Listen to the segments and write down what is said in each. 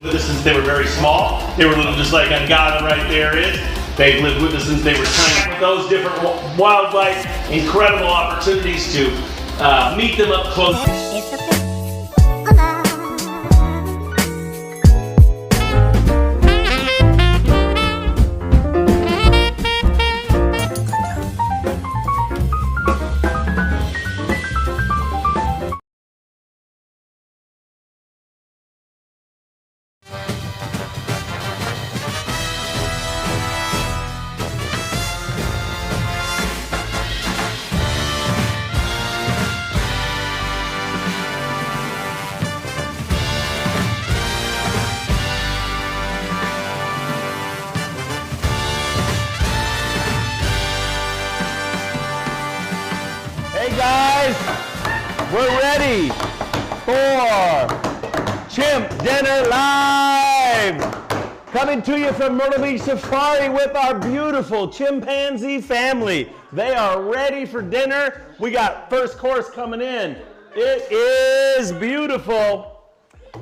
With us since they were very small. They were little, just like Angada right there is. They've lived with us since they were tiny. With those different wildlife, incredible opportunities to meet them up close. Hey guys, we're ready for Chimp Dinner Live! Coming to you from Myrtle Beach Safari with our beautiful chimpanzee family. They are ready for dinner. We got first course coming in. It is beautiful.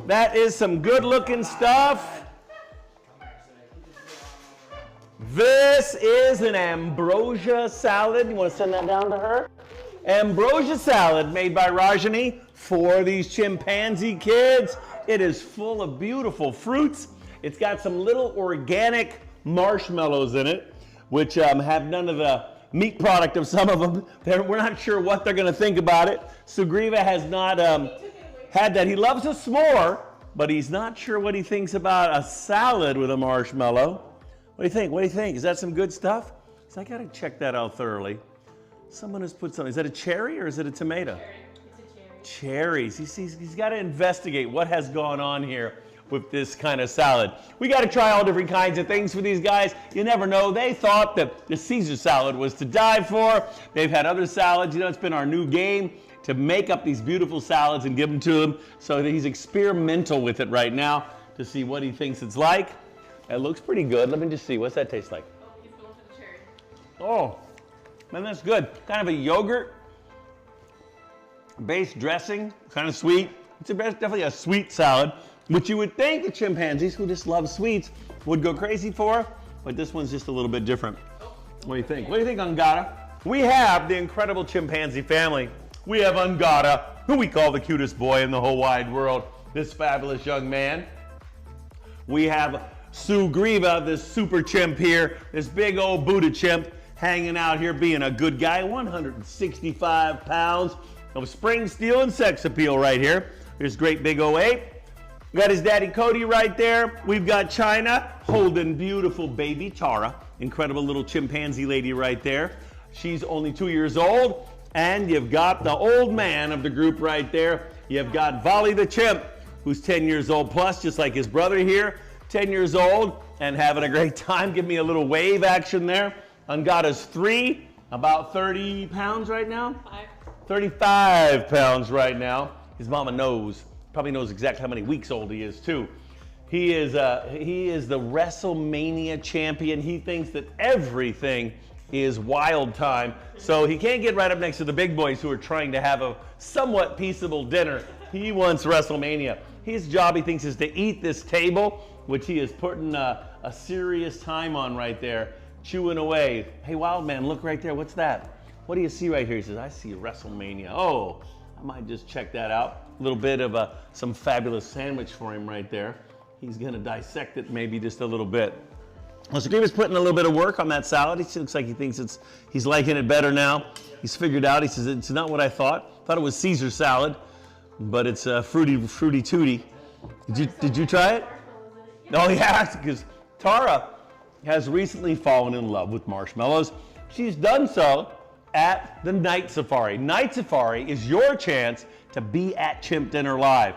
That is some good looking stuff. This is an ambrosia salad. You want to send that down to her? Ambrosia salad made by Rajani for these chimpanzee kids. It is full of beautiful fruits. It's got some little organic marshmallows in it, which have none of the meat product of some of them. We're not sure what they're going to think about it. Sugriva has not had that. He loves a s'more, but he's not sure what he thinks about a salad with a marshmallow. What do you think? What do you think? Is that some good stuff? So I got to check that out thoroughly. Someone has put something. Is that a cherry or is it a tomato? It's a cherry. Cherries. He's got to investigate what has gone on here with this kind of salad. We got to try all different kinds of things for these guys. You never know. They thought that the Caesar salad was to die for. They've had other salads. You know, it's been our new game to make up these beautiful salads and give them to him. So he's experimental with it right now to see what he thinks it's like. It looks pretty good. Let me just see. What's that taste like? Oh, he's going for the cherry. Oh. Man, that's good. Kind of a yogurt based dressing, kind of sweet. It's definitely a sweet salad, which you would think the chimpanzees who just love sweets would go crazy for, but this one's just a little bit different. What do you think? What do you think, Angada? We have the incredible chimpanzee family. We have Angada, who we call the cutest boy in the whole wide world, this fabulous young man. We have Sugriva, this super chimp here, this big old Buddha chimp, hanging out here being a good guy, 165 pounds of spring steel and sex appeal right here. Here's great big old ape. We got his daddy Cody right there. We've got China holding beautiful baby Tara, incredible little chimpanzee lady right there. She's only 2 years old. And you've got the old man of the group right there. You've got Volley the chimp, who's 10 years old plus, just like his brother here, 10 years old and having a great time. Give me a little wave action there. Angada's 3, about 30 pounds right now? 35 pounds right now. His mama knows, probably knows exactly how many weeks old he is too. He is the WrestleMania champion. He thinks that everything is wild time. So he can't get right up next to the big boys who are trying to have a somewhat peaceable dinner. He wants WrestleMania. His job, he thinks, is to eat this table, which he is putting a serious time on right there. Chewing away. Hey, wild man, look right there. What's that? What do you see right here? He says, I see WrestleMania. Oh, I might just check that out. A little bit of some fabulous sandwich for him right there. He's going to dissect it maybe just a little bit. Well, Sugriva's putting a little bit of work on that salad. He looks like he thinks he's liking it better now. He's figured out. He says, it's not what I thought. Thought it was Caesar salad, but it's fruity tooty. Did you try it? Oh, yeah, because Tara has recently fallen in love with marshmallows. She's done so at the Night Safari. Night Safari is your chance to be at Chimp Dinner Live.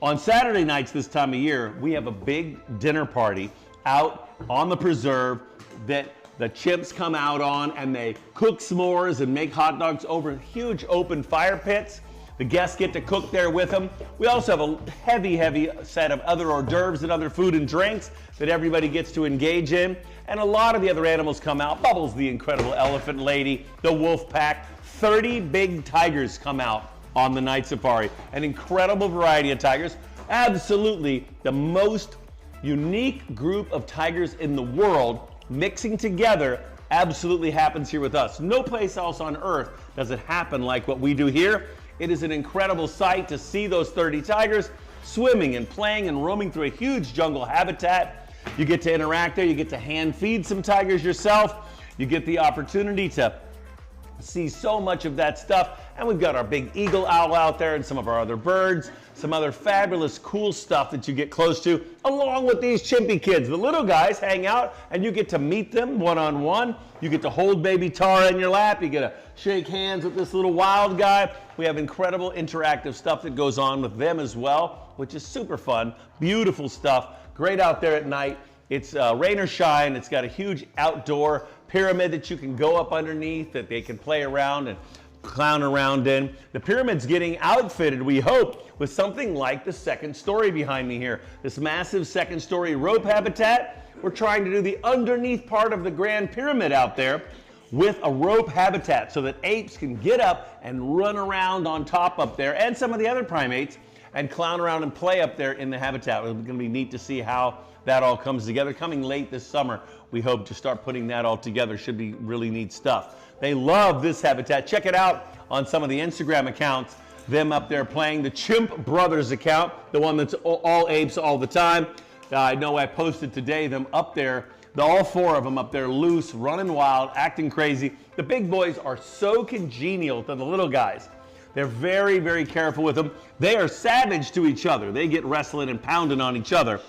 On Saturday nights this time of year, we have a big dinner party out on the preserve that the chimps come out on, and they cook s'mores and make hot dogs over huge open fire pits. The guests get to cook there with them. We also have a heavy set of other hors d'oeuvres and other food and drinks that everybody gets to engage in. And a lot of the other animals come out. Bubbles, the incredible elephant lady, the wolf pack. 30 big tigers come out on the Night Safari. An incredible variety of tigers. Absolutely the most unique group of tigers in the world mixing together absolutely happens here with us. No place else on earth does it happen like what we do here. It is an incredible sight to see those 30 tigers swimming and playing and roaming through a huge jungle habitat. You get to interact there, you get to hand feed some tigers yourself, you get the opportunity to see so much of that stuff, and we've got our big eagle owl out there and some of our other birds, some other fabulous cool stuff that you get close to, along with these chimpy kids. The little guys hang out and you get to meet them one-on-one. You get to hold baby Tara in your lap, you get to shake hands with this little wild guy. We have incredible interactive stuff that goes on with them as well, which is super fun, beautiful stuff, great out there at night. It's rain or shine. It's got a huge outdoor pyramid that you can go up underneath that they can play around and clown around in. The pyramid's getting outfitted, we hope, with something like the second story behind me here. This massive second story rope habitat. We're trying to do the underneath part of the Grand Pyramid out there with a rope habitat so that apes can get up and run around on top up there, and some of the other primates, and clown around and play up there in the habitat. It's going to be neat to see how that all comes together. Coming late this summer, we hope to start putting that all together. Should be really neat stuff. They love this habitat. Check it out on some of the Instagram accounts. Them up there playing. The Chimp Brothers account, the one that's all apes all the time. I know I posted today them up there, all four of them up there loose, running wild, acting crazy. The big boys are so congenial to the little guys. They're very, very careful with them. They are savage to each other. They get wrestling and pounding on each other.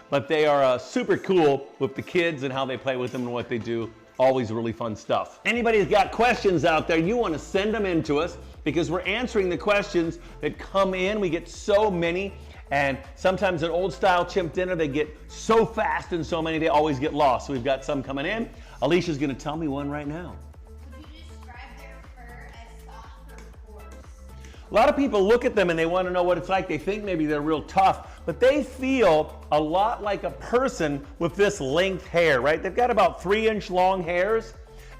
But they are super cool with the kids and how they play with them and what they do. Always really fun stuff. Anybody who's got questions out there, you want to send them in to us because we're answering the questions that come in. We get so many. And sometimes an old style chimp dinner, they get so fast and so many, they always get lost. So we've got some coming in. Alicia's going to tell me one right now. Would you describe their fur as soft or coarse? A lot of people look at them and they want to know what it's like. They think maybe they're real tough, but they feel a lot like a person with this length hair, right? They've got about 3-inch long hairs,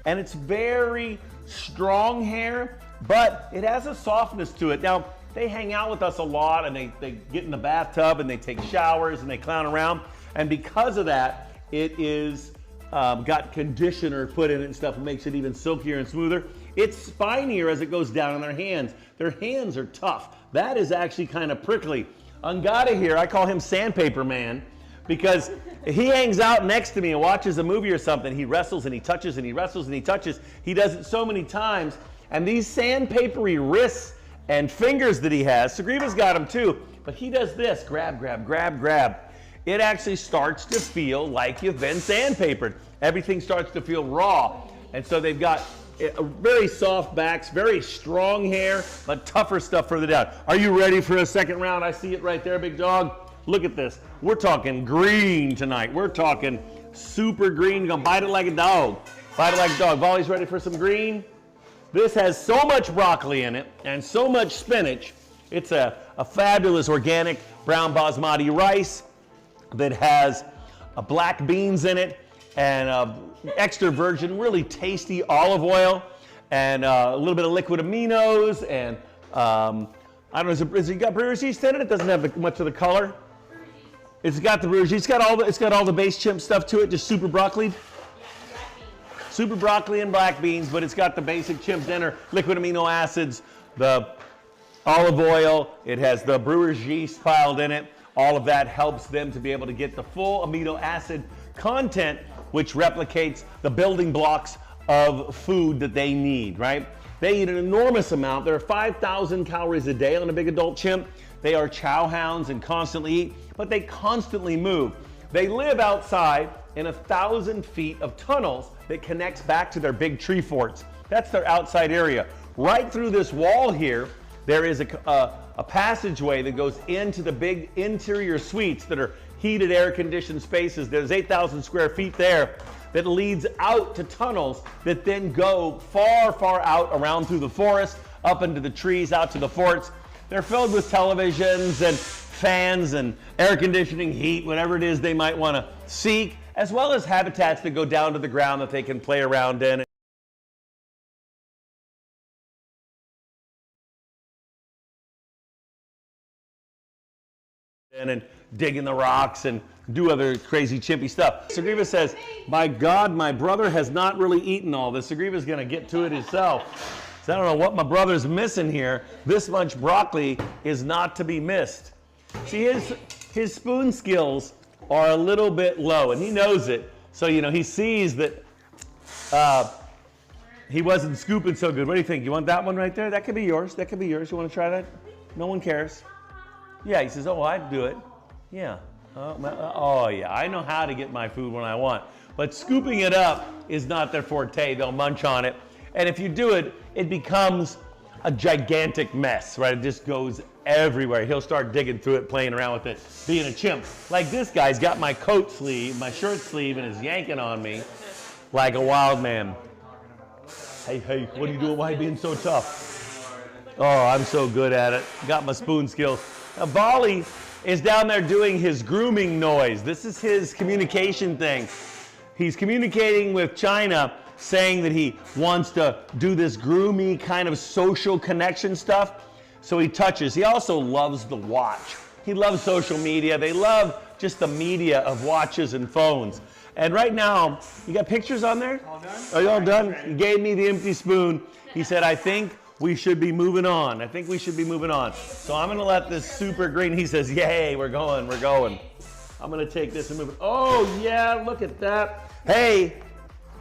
and it's very strong hair, but it has a softness to it. Now, they hang out with us a lot, and they get in the bathtub and they take showers and they clown around, and because of that, it is got conditioner put in it and stuff, makes it even silkier and smoother. It's spinier as it goes down on their hands. Their hands are tough. That is actually kind of prickly. Angada here, I call him Sandpaper Man because he hangs out next to me and watches a movie or something. He wrestles and he touches and he wrestles and he touches. He does it so many times. And these sandpapery wrists and fingers that he has, Sugriva's got them too, but he does this, grab, grab, grab, grab. It actually starts to feel like you've been sandpapered. Everything starts to feel raw. And so they've got very soft backs, very strong hair, but tougher stuff further down. Are you ready for a second round? I see it right there, big dog. Look at this. We're talking green tonight. We're talking super green. You're gonna bite it like a dog. Bite it like a dog. Volley's ready for some green. This has so much broccoli in it and so much spinach. It's a fabulous organic brown basmati rice that has black beans in it and extra virgin, really tasty olive oil, and a little bit of liquid aminos, and I don't know, has it got brewer's yeast in it? It doesn't have much of the color. It's got the brewer's yeast. It's got all the base chimp stuff to it, just super broccoli. Super broccoli and black beans, but it's got the basic chimp dinner, liquid amino acids, the olive oil. It has the brewer's yeast piled in it. All of that helps them to be able to get the full amino acid content, which replicates the building blocks of food that they need, right? They eat an enormous amount. There are 5,000 calories a day on a big adult chimp. They are chow hounds and constantly eat, but they constantly move. They live outside in 1,000 feet of tunnels that connects back to their big tree forts. That's their outside area. Right through this wall here, there is a passageway that goes into the big interior suites that are heated, air-conditioned spaces. There's 8,000 square feet there that leads out to tunnels that then go far, far out around through the forest, up into the trees, out to the forts. They're filled with televisions and fans and air conditioning, heat, whatever it is they might want to seek, as well as habitats that go down to the ground that they can play around in. and dig in the rocks and do other crazy chimpy stuff. Sugriva says, my God, my brother has not really eaten all this. Sugriva's gonna get to it himself. So I don't know what my brother's missing here. This much broccoli is not to be missed. See, his spoon skills are a little bit low, and he knows it. So, you know, he sees that he wasn't scooping so good. What do you think? You want that one right there? That could be yours. That could be yours. You want to try that? No one cares. Yeah, he says, oh, I'd do it. Yeah. Oh, yeah. I know how to get my food when I want. But scooping it up is not their forte. They'll munch on it. And if you do it, it becomes a gigantic mess, right? It just goes everywhere. He'll start digging through it, playing around with it, being a chimp. Like this guy's got my coat sleeve, my shirt sleeve, and is yanking on me like a wild man. Hey, what are you doing? Why are you being so tough? Oh, I'm so good at it. Got my spoon skills. Now, Bali is down there doing his grooming noise. This is his communication thing. He's communicating with China, saying that he wants to do this groomy kind of social connection stuff. So he touches. He also loves the watch. He loves social media. They love just the media of watches and phones. And right now, you got pictures on there? All done? Are you all done? He gave me the empty spoon. He said, I think we should be moving on. I think we should be moving on. So I'm gonna let this super green, he says, yay, we're going. I'm gonna take this and move it. Oh yeah, look at that. Hey,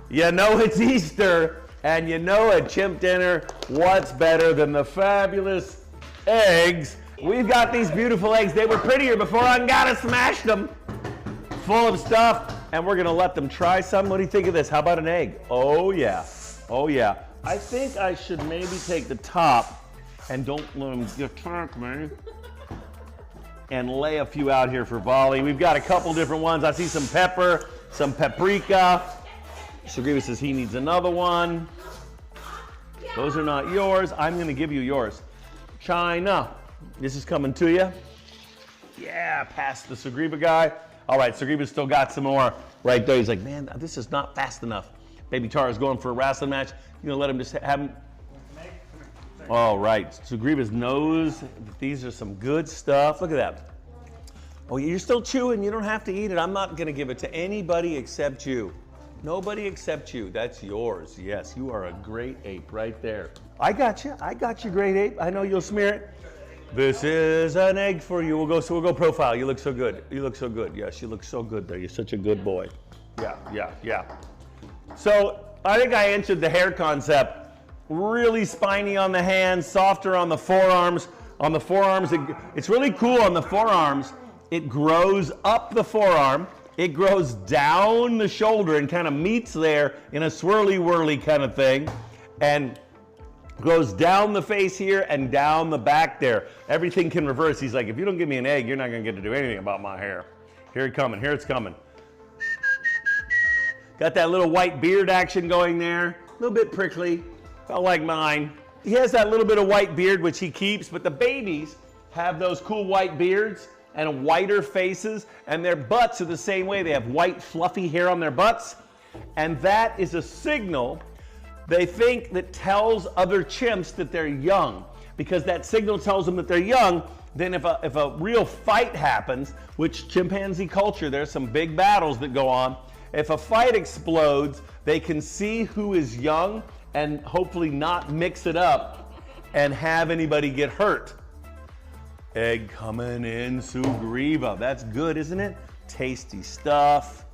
you know it's Easter, and you know at chimp dinner, what's better than the fabulous eggs? We've got these beautiful eggs. They were prettier before Angada smashed them. Full of stuff, and we're gonna let them try some. What do you think of this? How about an egg? Oh yeah, oh yeah. I think I should maybe take the top and don't let them attack me and lay a few out here for volley. We've got a couple different ones. I see some pepper, some paprika. Sugriva says he needs another one. Those are not yours. I'm gonna give you yours. China, this is coming to you. Yeah, past the Sugriva guy. All right, Sugriva's still got some more right there. He's like, man, this is not fast enough. Baby Tara's going for a wrestling match. You know, let him just have him. All right, Sugriva's knows that these are some good stuff. Look at that. Oh, you're still chewing. You don't have to eat it. I'm not going to give it to anybody except you. Nobody except you. That's yours. Yes, you are a great ape right there. I got you. I got you, great ape. I know you'll smear it. This is an egg for you. We'll go profile. You look so good. You look so good. Yes, you look so good there. You're such a good boy. Yeah. So I think I answered the hair concept. Really spiny on the hands, softer on the forearms. On the forearms, it's really cool on the forearms. It grows up the forearm. It grows down the shoulder and kind of meets there in a swirly-whirly kind of thing. And goes down the face here and down the back there. Everything can reverse. He's like, if you don't give me an egg, you're not gonna get to do anything about my hair. Here it's coming. Got that little white beard action going there. A little bit prickly, felt like mine. He has that little bit of white beard, which he keeps, but the babies have those cool white beards and whiter faces, and their butts are the same way. They have white, fluffy hair on their butts, and that is a signal they think that tells other chimps that they're young, because that signal tells them that they're young. Then if a real fight happens, which chimpanzee culture, there's some big battles that go on. If a fight explodes, they can see who is young and hopefully not mix it up and have anybody get hurt. Egg coming in, Sugriva. That's good, isn't it? Tasty stuff.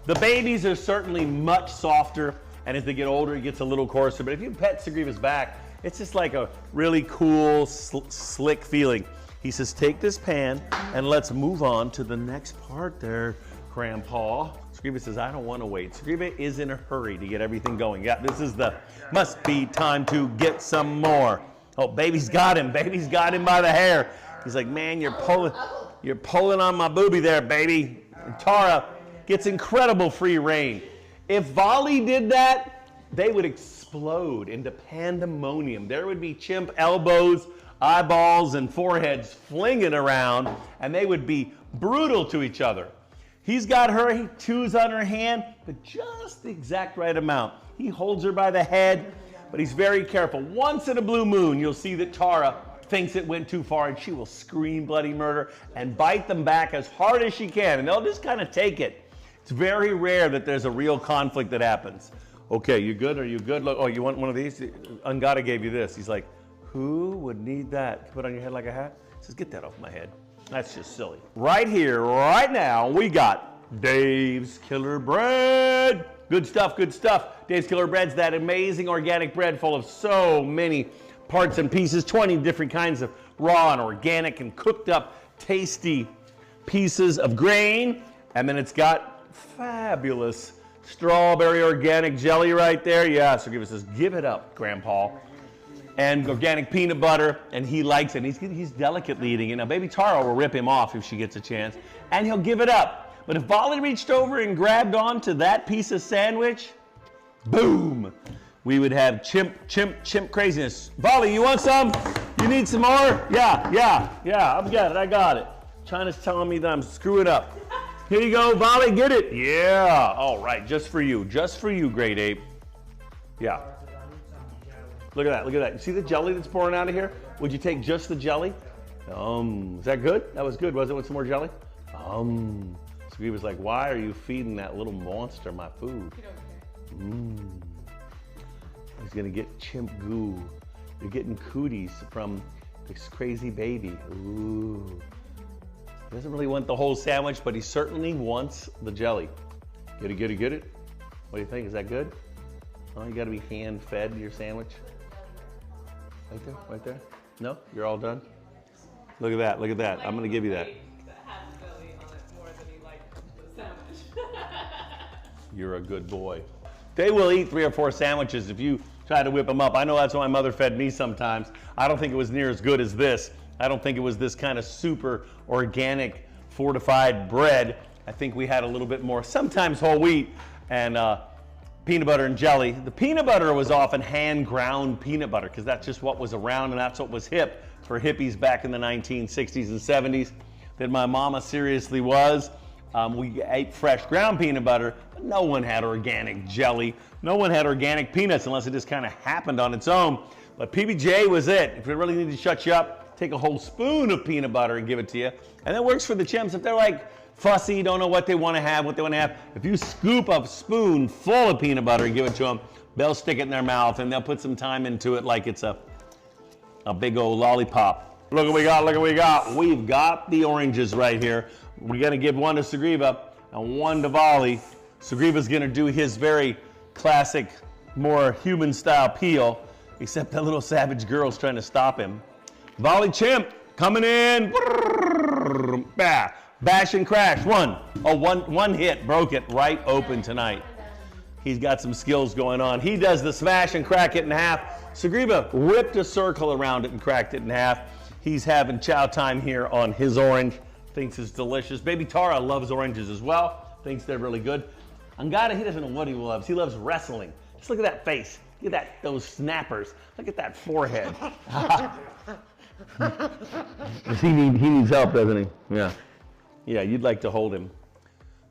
The babies are certainly much softer, and as they get older, it gets a little coarser. But if you pet Sugriva's back, it's just like a really cool, slick feeling. He says, take this pan and let's move on to the next part there, Grandpa. Sugriva says, I don't want to wait. Sugriva is in a hurry to get everything going. Yeah, this is the must be time to get some more. Oh, baby's got him. Baby's got him by the hair. He's like, man, you're pulling on my booby there, baby. And Tara gets incredible free reign. If Volley did that, they would explode into pandemonium. There would be chimp elbows, eyeballs, and foreheads flinging around, and they would be brutal to each other. He's got her, he chews on her hand, but just the exact right amount. He holds her by the head, but he's very careful. Once in a blue moon, you'll see that Tara thinks it went too far, and she will scream bloody murder and bite them back as hard as she can, and they'll just kind of take it. It's very rare that there's a real conflict that happens. Okay, you good? Are you good? Look, oh, you want one of these? Angada gave you this. He's like, who would need that? Put on your head like a hat? He says, get that off my head. That's just silly. Right here, right now, we got Dave's Killer Bread. Good stuff, good stuff. Dave's Killer Bread's that amazing organic bread full of so many parts and pieces, 20 different kinds of raw and organic and cooked up tasty pieces of grain. And then it's got fabulous strawberry organic jelly right there. Yeah, so says, give it up, Grandpa. And organic peanut butter, and he likes it. He's delicately eating it. Now, baby Tara will rip him off if she gets a chance, and he'll give it up. But if Volley reached over and grabbed onto that piece of sandwich, boom, we would have chimp craziness. Volley, you want some? You need some more? Yeah, I've got it, I got it. China's telling me that I'm screwing up. Here you go, Volley, get it. Yeah, all right, just for you, great ape. Yeah. Look at that, look at that. You see the jelly that's pouring out of here? Would you take just the jelly? Is that good? That was good, was it, with some more jelly? So he was like, why are you feeding that little monster my food? He's gonna get chimp goo. You're getting cooties from this crazy baby. Ooh. He doesn't really want the whole sandwich, but he certainly wants the jelly. Get it, get it, get it? What do you think, is that good? Oh, you gotta be hand-fed your sandwich. Right there, right there. No, you're all done? Look at that, look at that. I'm gonna give you that. You're a good boy. They will eat 3 or 4 sandwiches if you try to whip them up. I know that's what my mother fed me sometimes. I don't think it was near as good as this. I don't think it was this kind of super organic fortified bread. I think we had a little bit more, sometimes whole wheat and peanut butter and jelly. The peanut butter was often hand ground peanut butter because that's just what was around and that's what was hip for hippies back in the 1960s and 70s. That my mama seriously was. We ate fresh ground peanut butter, but no one had organic jelly. No one had organic peanuts unless it just kind of happened on its own. But PBJ was it. If it really needed to shut you up, take a whole spoon of peanut butter and give it to you. And that works for the chimps. If they're like fussy, don't know what they want to have, if you scoop a spoon full of peanut butter and give it to them, they'll stick it in their mouth and they'll put some time into it like it's a big old lollipop. Look what we got, look what we got. We've got the oranges right here. We're gonna give one to Sugriva and one to Volley. Sugriva's gonna do his very classic, more human style peel, except that little savage girl's trying to stop him. Volley chimp coming in. Bash and crash, one hit, broke it right open tonight. He's got some skills going on. He does the smash and crack it in half. Sugriva ripped a circle around it and cracked it in half. He's having chow time here on his orange. Thinks it's delicious. Baby Tara loves oranges as well. Thinks they're really good. Angada, he doesn't know what he loves. He loves wrestling. Just look at that face. Look at those snappers. Look at that forehead. he needs help, doesn't he? Yeah. Yeah, you'd like to hold him.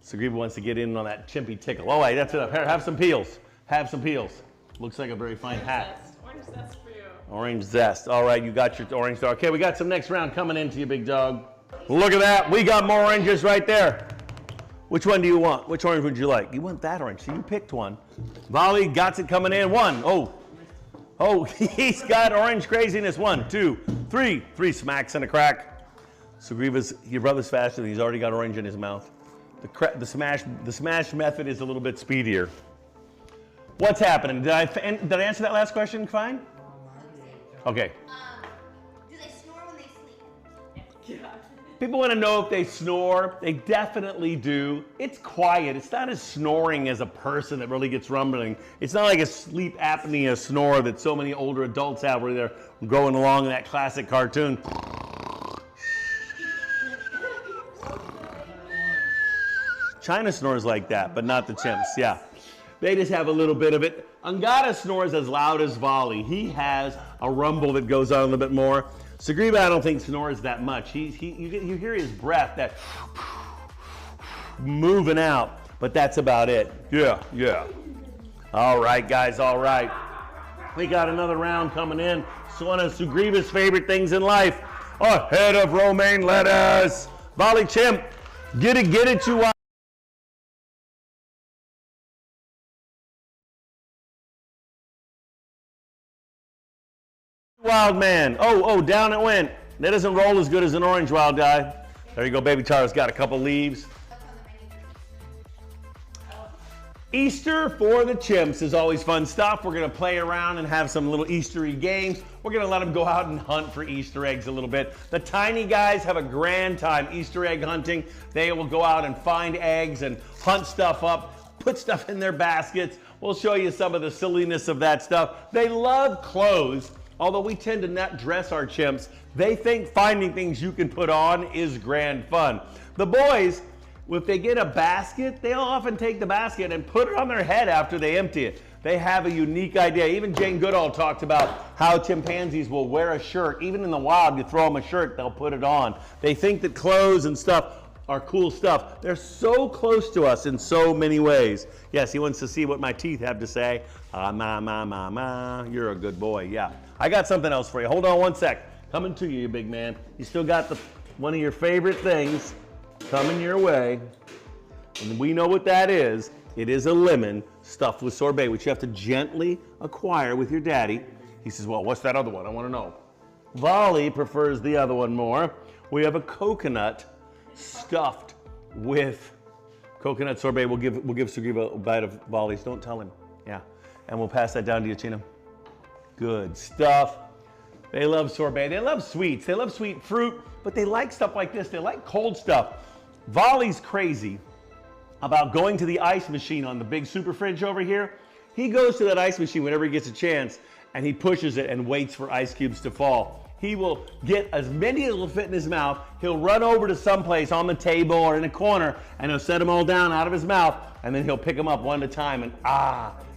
Sugriva wants to get in on that chimpy tickle. Oh, wait, that's enough. Here, have some peels. Have some peels. Looks like a very fine hat. Orange zest for you. Orange zest. All right, you got your orange star. Okay, we got some next round coming into you, big dog. Look at that. We got more oranges right there. Which one do you want? Which orange would you like? You want that orange. So you picked one. Volley got it coming in. One. Oh, he's got orange craziness. 1, 2, 3. 3 smacks and a crack. Sugriva's, your brother's faster than he's already got orange in his mouth. The smash method is a little bit speedier. What's happening? Did I answer that last question fine? Okay. Do they snore when they sleep? Yeah. People want to know if they snore. They definitely do. It's quiet. It's not as snoring as a person that really gets rumbling. It's not like a sleep apnea snore that so many older adults have where they're going along in that classic cartoon. China snores like that, but not the chimps, yeah. They just have a little bit of it. Angada snores as loud as Volley. He has a rumble that goes on a little bit more. Sugriva, I don't think snores that much. You hear his breath, that moving out, but that's about it. Yeah. All right, guys, all right. We got another round coming in. It's one of Sugriva's favorite things in life. A head of romaine lettuce. Volley chimp, get it, you wild man. Oh, down it went. That doesn't roll as good as an orange wild guy. There you go, baby Tara's got a couple leaves. Easter for the chimps is always fun stuff. We're gonna play around and have some little Eastery games. We're gonna let them go out and hunt for Easter eggs a little bit. The tiny guys have a grand time Easter egg hunting. They will go out and find eggs and hunt stuff up, put stuff in their baskets. We'll show you some of the silliness of that stuff. They love clothes. Although we tend to not dress our chimps, they think finding things you can put on is grand fun. The boys, if they get a basket, they'll often take the basket and put it on their head after they empty it. They have a unique idea. Even Jane Goodall talked about how chimpanzees will wear a shirt. Even in the wild, you throw them a shirt, they'll put it on. They think that clothes and stuff are cool stuff. They're so close to us in so many ways. Yes, he wants to see what my teeth have to say. You're a good boy, yeah. I got something else for you. Hold on one sec. Coming to you, big man. You still got one of your favorite things coming your way. And we know what that is. It is a lemon stuffed with sorbet, which you have to gently acquire with your daddy. He says, well, what's that other one? I want to know. Volley prefers the other one more. We have a coconut stuffed with coconut sorbet. We'll give Sugriva a bite of Volley's. Don't tell him. Yeah. And we'll pass that down to you, Chino. Good stuff. They love sorbet. They love sweets. They love sweet fruit, but they like stuff like this. They like cold stuff. Volley's crazy about going to the ice machine on the big super fridge over here. He goes to that ice machine whenever he gets a chance, and he pushes it and waits for ice cubes to fall. He will get as many as will fit in his mouth. He'll run over to someplace on the table or in a corner, and he'll set them all down out of his mouth, and then he'll pick them up one at a time and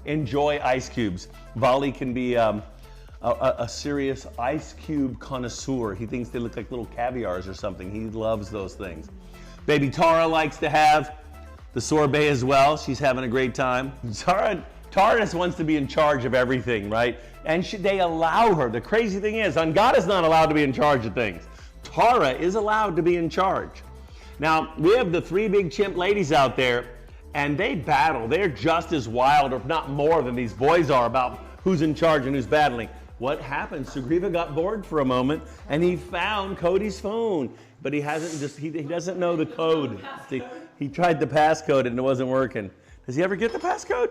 enjoy ice cubes. Volley can be a serious ice cube connoisseur. He thinks they look like little caviars or something. He loves those things. Baby Tara likes to have the sorbet as well. She's having a great time. Tara just wants to be in charge of everything, right? And they allow her. The crazy thing is, Angada's not allowed to be in charge of things. Tara is allowed to be in charge. Now, we have the three big chimp ladies out there, and they battle. They're just as wild, or if not more, than these boys are about who's in charge and who's battling. What happened? Sugriva got bored for a moment, and he found Cody's phone, but he doesn't know the code. He tried the passcode and it wasn't working. Does he ever get the passcode?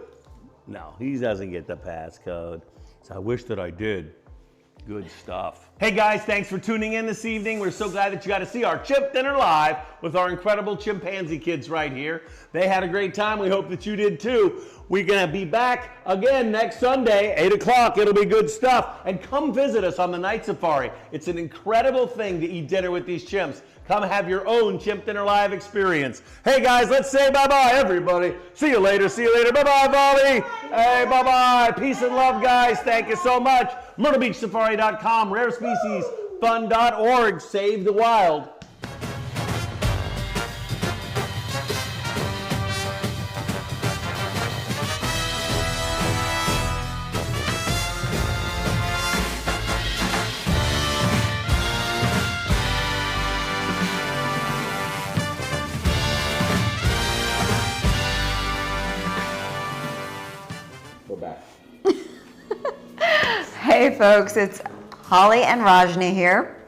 No, he doesn't get the passcode. So I wish that I did. Good stuff. Hey guys, thanks for tuning in this evening. We're so glad that you got to see our chimp dinner live with our incredible chimpanzee kids right here. They had a great time. We hope that you did too. We're going to be back again next Sunday, 8 o'clock. It'll be good stuff. And come visit us on the night safari. It's an incredible thing to eat dinner with these chimps. Come have your own Chimp Dinner Live experience. Hey guys, let's say bye-bye, everybody. See you later, see you later. Bye-bye, Volley. Hey, bye-bye. Peace and love, guys. Thank you so much. MyrtleBeachSafari.com, RareSpeciesFund.org. Save the wild. Hey folks, it's Holly and Rajni here.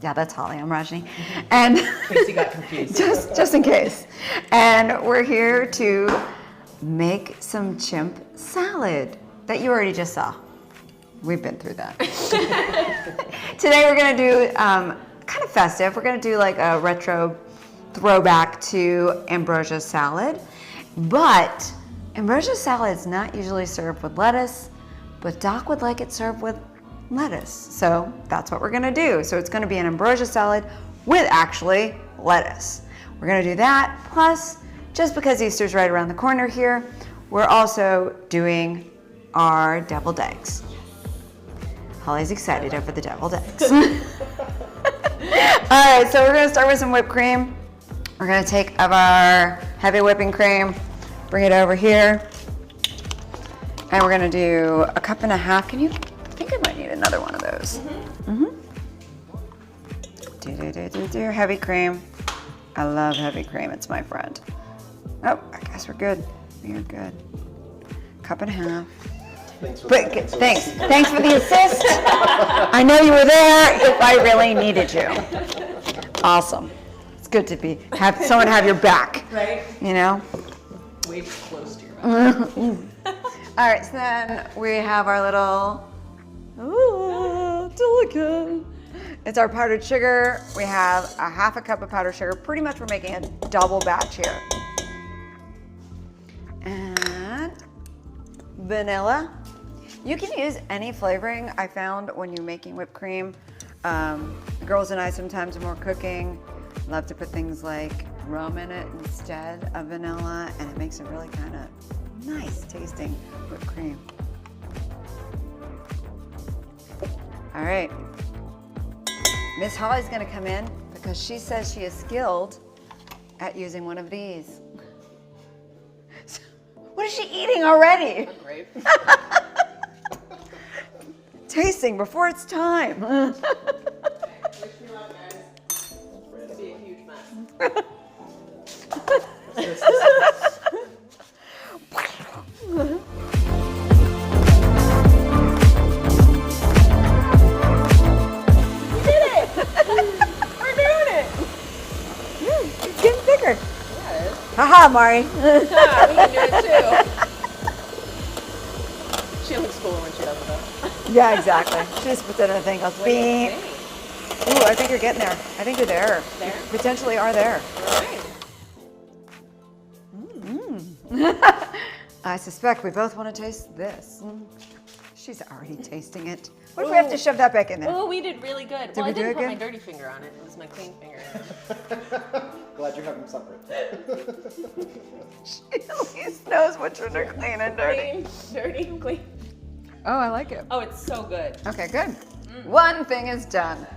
Yeah, that's Holly, I'm Rajni. And in case you got confused. just in case. And we're here to make some chimp salad that you already just saw. We've been through that. Today we're gonna do kind of festive. We're gonna do like a retro throwback to ambrosia salad. But ambrosia salad is not usually served with lettuce, but Doc would like it served with lettuce. So that's what we're gonna do. So it's gonna be an ambrosia salad with actually lettuce. We're gonna do that, plus, just because Easter's right around the corner here, we're also doing our deviled eggs. Holly's excited over the deviled eggs. All right, so we're gonna start with some whipped cream. We're gonna take of our heavy whipping cream, bring it over here. And we're gonna do 1.5 cups. I think I might need another one of those. Heavy cream. I love heavy cream. It's my friend. Oh, I guess we're good. We're good. Cup and a half. Thanks for the assist. I know you were there if I really needed you. Awesome. It's good to have someone have your back. Right? You know? Way too close to your mouth. All right, so then we have our little, delicate. It's our powdered sugar. We have a half a cup of powdered sugar. Pretty much we're making a double batch here. And vanilla. You can use any flavoring. I found when you're making whipped cream, the girls and I sometimes when we're cooking, love to put things like rum in it instead of vanilla, and it makes a really kind of nice tasting whipped cream. All right. Miss Holly's gonna come in because she says she is skilled at using one of these. What is she eating already? A grape. Tasting before it's time. Wish me luck, guys. It's gonna be a huge mess. It's getting bigger. Yeah, Haha, Mari. we can do it too. She looks cooler when she does it though. Yeah, exactly. She just puts it in a thing, goes What do you beep. think? Ooh, I think you're getting there. I think you're there. There? You potentially are there. All right. I suspect we both want to taste this. She's already tasting it. What if we have to shove that back in there? Oh, we did really good. Did Well, we I do didn't it put my good? dirty finger on it. It was my clean finger. Glad you're having them separate. She at least knows which ones are clean and dirty. Clean, dirty, clean. Oh, I like it. Oh, it's so good. Okay, good. One thing is done.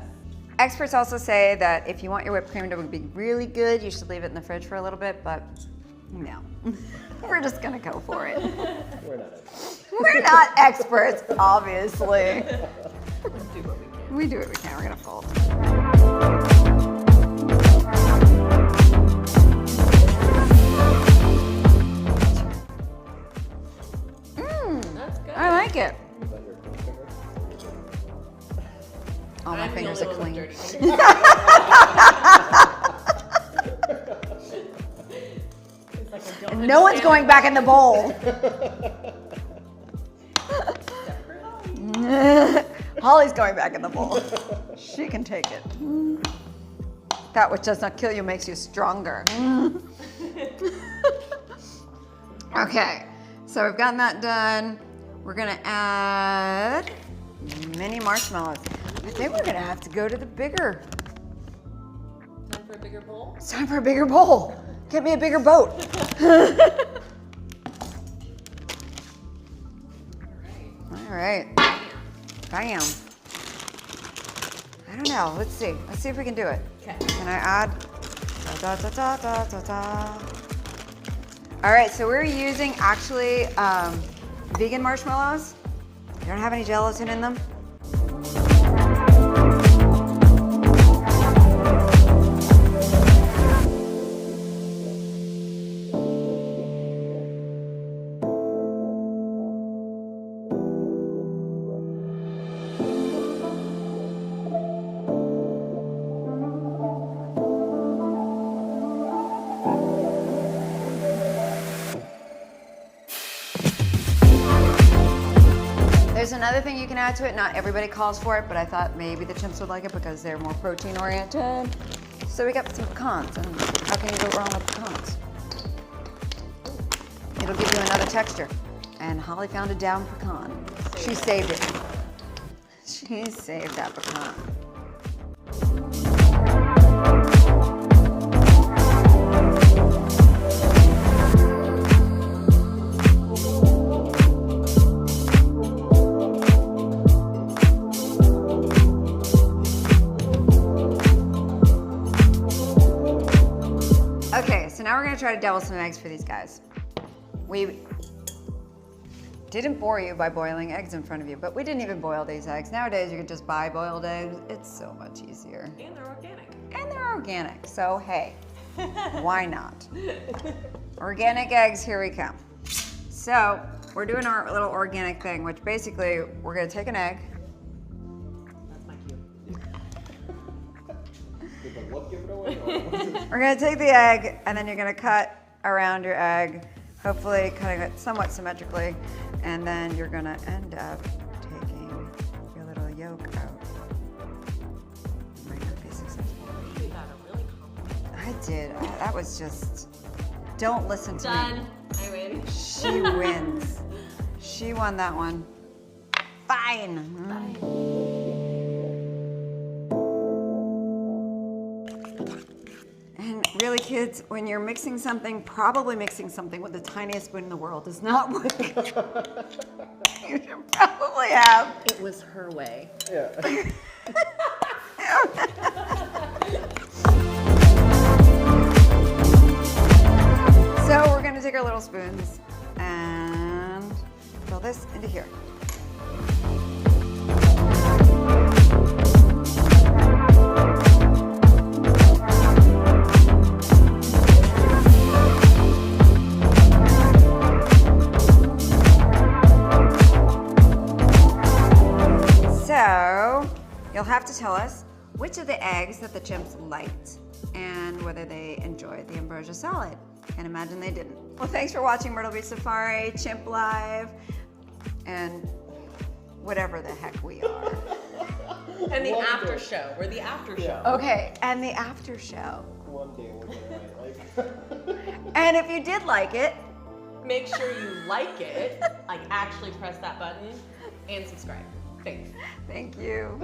Experts also say that if you want your whipped cream to be really good, you should leave it in the fridge for a little bit, but no. We're just gonna go for it. We're not experts. We're not experts, obviously. Do what we can. We do what we can, we're gonna fold. That's good. I like it. Is that your clean finger? All my I'm the fingers only are one with clean. dirty fingers. It's like I don't No one's understand going back in the bowl. Holly's going back in the bowl. She can take it. That which does not kill you makes you stronger. Okay, so we've gotten that done. We're gonna add mini marshmallows. I think we're gonna have to go to the bigger. Time for a bigger bowl. It's time for a bigger bowl. Get me a bigger boat. All right. Bam. I don't know. Let's see. Let's see if we can do it. Okay. Can I add? Da, da, da, da, da, da. All right, so we're using actually vegan marshmallows. They don't have any gelatin in them. There's another thing you can add to it. Not everybody calls for it, but I thought maybe the chimps would like it because they're more protein oriented. So we got some pecans, and how can you go wrong with pecans? It'll give you another texture. And Holly found a down pecan. She saved it. She saved that pecan. Okay, so now we're gonna try to devil some eggs for these guys. didn't bore you by boiling eggs in front of you, but we didn't even boil these eggs. Nowadays, you can just buy boiled eggs. It's so much easier. And they're organic. And they're organic, so hey, why not? Organic eggs, here we come. So, we're doing our little organic thing, which basically, we're gonna take an egg. That's my cue. Did the look give it away? Or was it? We're gonna take the egg, and then you're gonna cut around your egg, hopefully cutting it somewhat symmetrically, and then you're gonna end up taking your little yolk out. Might not be successful. You got a really compliment. I did. That was just. Don't listen to me. Done. I win. She wins. She won that one. Fine. And really, kids, when you're mixing something, probably mixing something with the tiniest spoon in the world does not work. You should probably have. It was her way. Yeah. So we're gonna take our little spoons and fill this into here. So you'll have to tell us which of the eggs that the chimps liked and whether they enjoyed the ambrosia salad. Can't imagine they didn't. Well, thanks for watching Myrtle Beach Safari, Chimp Live, and whatever the heck we are. And the One after day. show. We're the after Yeah. show. Okay, and the after show. One day we'll get it right. Like, And if you did like it, Make sure you like it. Like actually press that button and subscribe. Thanks. thank you.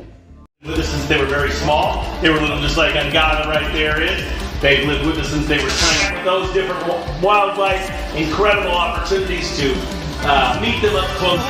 With us since they were very small. They were little, just like Angada right there is. They've lived with us since they were tiny. Those different wildlife, incredible opportunities to meet them up close.